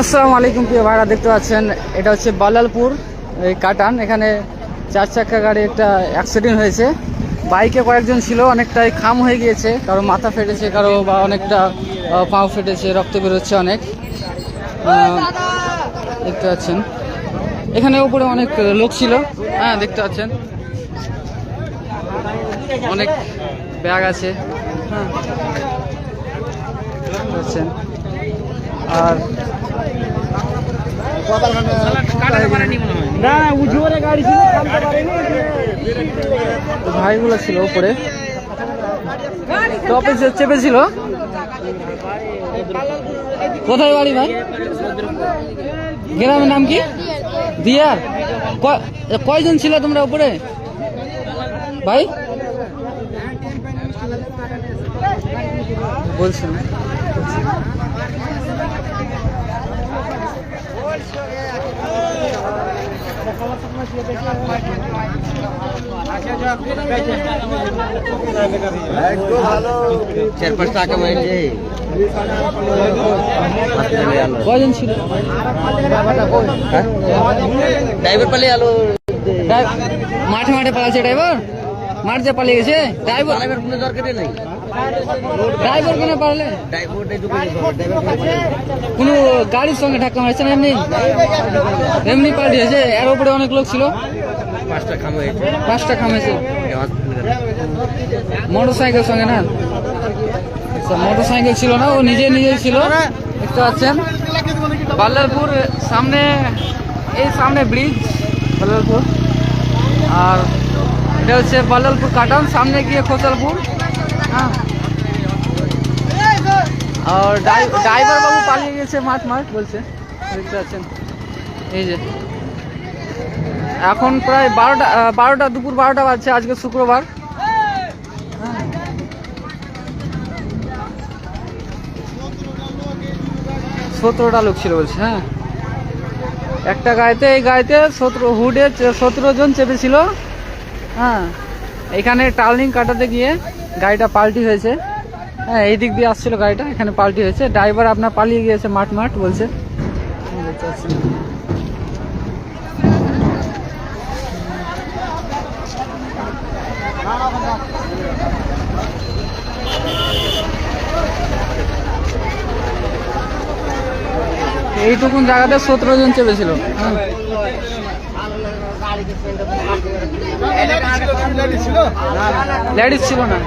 আসসালামু আলাইকুম প্রিয় ভাইরা, দেখতে পাচ্ছেন এটা হচ্ছে বাল্লালপুর এই কাটান। এখানে 4 চাকা গাড়ি একটা অ্যাক্সিডেন্ট হয়েছে। বাইকে কয়েকজন ছিল, অনেকটাই খাম হয়ে গিয়েছে, কারো মাথা ফেটেছে, কারো বা অনেকটা পাও ফেটেছে, রক্ত বেরোচ্ছে অনেক। দেখতে পাচ্ছেন এখানে উপরে অনেক লোক ছিল। হ্যাঁ, দেখতে পাচ্ছেন অনেক ব্যাগ আছে। হ্যাঁ, দেখছেন। আর ভাইগুলো ছিল উপরে, টপে চেপেছিল। কোথায় বাড়ি ভাই? গ্রামের নাম কি? দিয়ার। কয়জন ছিল তোমরা উপরে ভাই? বলছেন কয়জন ছিল? ড্রাইভার পালিয়ে আলো মাঠে মাঠে পালাচ্ছে ড্রাইভার, মাঠ দিয়ে পালিয়ে গেছে ড্রাইভার। কোনো দরকারই নেই। ড্রাইভার কেন পারলে? কোনো গাড়ির সঙ্গে ধাক্কা মারছে না, এমনি এমনি পাল্টিয়েছে। এর উপরে অনেক লোক ছিল। 5টা খাম হয়েছে। 5টা খামেছে মোটর সাইকেল সঙ্গে না? মোটর সাইকেল ছিল না, ও নিজেই ছিল। দেখতে পাচ্ছেন বাল্লালপুর সামনে, এই সামনে ব্রিজ বাল্লালপুর। আর এটা হচ্ছে বাল্লালপুর কাটান, সামনে গিয়ে খোসালপুর। হ্যাঁ, আর ড্রাইভার বাবু পালিয়ে গেছে, মাঠ বলছে। দেখতে পাচ্ছেন এই যে এখন প্রায় 12টা দুপুর 12টা বাজছে, আজকে শুক্রবার। 17টা লোক ছিল বলছে। হ্যাঁ, একটা গাড়িতে, এই গাড়িতে 17 জন চেপেছিল। হ্যাঁ, এখানে টার্নিং কাটাতে গিয়ে গাড়িটা পাল্টি হয়েছে। হ্যাঁ, এই দিক দিয়ে আসছিল গাড়িটা, এখানে পাল্টি হয়েছে। ড্রাইভার আপনার পালিয়ে গিয়েছে মাঠ বলছে। এইটুকুন জায়গাতে 17 জন চেপেছিল। লেডিস ছিল না।